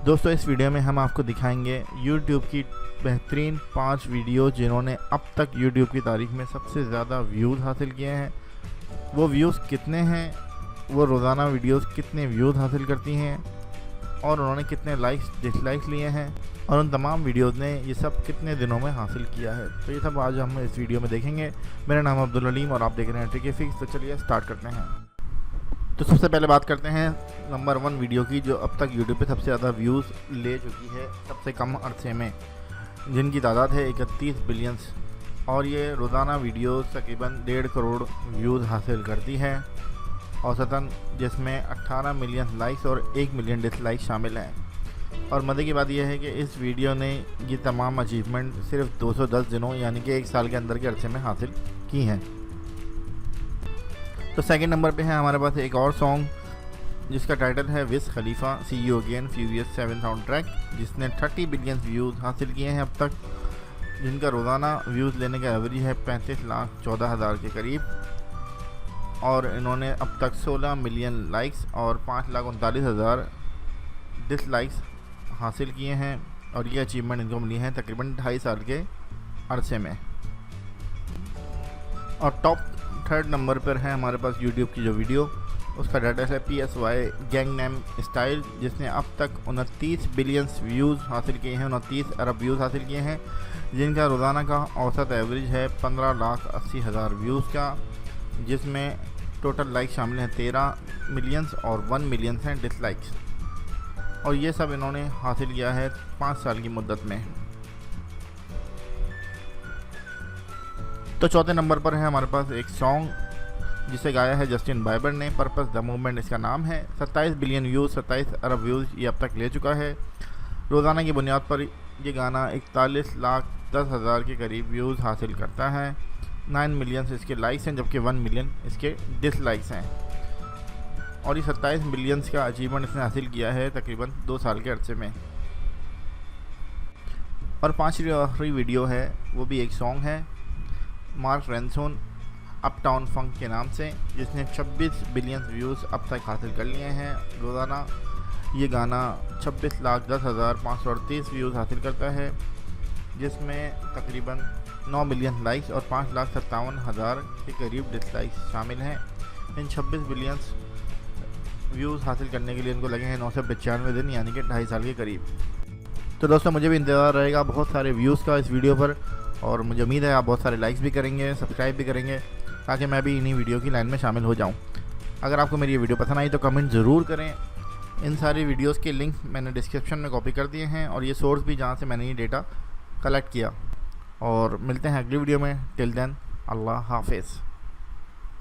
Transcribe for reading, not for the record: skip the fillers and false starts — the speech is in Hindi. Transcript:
दोस्तों इस वीडियो में हम आपको दिखाएंगे YouTube की बेहतरीन 5 वीडियो जिन्होंने अब तक YouTube की तारीख में सबसे ज़्यादा व्यूज़ हासिल किए हैं। वो व्यूज़ कितने हैं, वो रोज़ाना वीडियोस कितने व्यूज़ हासिल करती हैं और उन्होंने कितने लाइक्स डिसलाइक्स लिए हैं और उन तमाम वीडियोस ने ये सब कितने दिनों में हासिल किया है। तो ये सब आज हम इस वीडियो में देखेंगे। मेरा नाम अब्दुल अलीम और आप देख रहे हैं ट्रिकी फिक्स। तो चलिए स्टार्ट करते हैं। तो सबसे पहले बात करते हैं नंबर 1 वीडियो की, जो अब तक यूट्यूब पे सबसे ज़्यादा व्यूज़ ले चुकी है सबसे कम अरसे में, जिनकी तादाद है 31 बिलियंस और ये रोज़ाना वीडियोस तकरीबन 1.5 करोड़ व्यूज़ हासिल करती है औसतन, जिसमें 18 मिलियन लाइक्स और 1 मिलियन डिसलाइक्स शामिल हैं। और मज़े की बात यह है कि इस वीडियो ने ये तमाम अचीवमेंट सिर्फ 210 दिनों यानी कि 1 साल के अंदर के अरसे में हासिल की हैं। तो सेकंड नंबर पे है हमारे पास एक और सॉन्ग जिसका टाइटल है Wiz Khalifa see you again Furious 7 soundtrack, जिसने 30 बिलियन व्यूज़ हासिल किए हैं अब तक, जिनका रोज़ाना व्यूज़ लेने का एवरेज है 35,14,000 के करीब। और इन्होंने अब तक 16 मिलियन लाइक्स और 5,39,000 डिसलाइक्स हासिल किए हैं और ये अचीवमेंट इनको मिली है तकरीबन 2.5 साल के अरसे में। और टॉप 3rd नंबर पर है हमारे पास यूट्यूब की जो वीडियो, उसका डाटा है PSY गैंगनैम स्टाइल, जिसने अब तक 29 बिलियन व्यूज़ हासिल किए हैं, 29 अरब व्यूज़ हासिल किए हैं, जिनका रोज़ाना का औसत एवरेज है 15,80,000 व्यूज़ का, जिसमें टोटल लाइक शामिल हैं 13 मिलियंस और 1 मिलियन हैं डिसलाइक्स। और ये सब इन्होंने हासिल किया है 5 साल की मुद्दत में। तो चौथे नंबर पर है हमारे पास एक सॉन्ग जिसे गाया है जस्टिन बाइबर ने, पर्पस द मूवमेंट इसका नाम है। 27 बिलियन व्यूज़, 27 अरब व्यूज़ ये अब तक ले चुका है। रोज़ाना की बुनियाद पर ये गाना 41,10,000 के करीब व्यूज़ हासिल करता है। 9 मिलियन इसके लाइक्स हैं, जबकि 1 मिलियन इसके डिसलाइक्स हैं। और ये 27 मिलियंस का अचीवमेंट इसने हासिल किया है तकरीबन 2 साल के अरसे में। और 5वीं आखिरी वीडियो है, वो भी एक सॉन्ग है मार्क रेंसन अपटाउन फंक के नाम से, जिसने 26 बिलियन व्यूज़ अब तक हासिल कर लिए हैं। रोज़ाना ये गाना 26,10,538 व्यूज़ हासिल करता है, जिसमें तकरीबन 9 मिलियन लाइक्स और 5,57,000 के करीब डिसलाइक्स शामिल हैं। इन 26 बिलियन व्यूज़ हासिल करने के लिए इनको लगे हैं 995 दिन यानी कि 2.5 साल के करीब। तो दोस्तों मुझे भी इंतज़ार रहेगा बहुत सारे व्यूज़ का इस वीडियो पर, और मुझे उम्मीद है आप बहुत सारे लाइक्स भी करेंगे, सब्सक्राइब भी करेंगे, ताकि मैं भी इन्हीं वीडियो की लाइन में शामिल हो जाऊं। अगर आपको मेरी ये वीडियो पसंद आई तो कमेंट ज़रूर करें। इन सारी वीडियोस के लिंक मैंने डिस्क्रिप्शन में कॉपी कर दिए हैं और ये सोर्स भी जहां से मैंने ये डेटा कलेक्ट किया। और मिलते हैं अगली वीडियो में। टिल देन अल्लाह हाफिज़।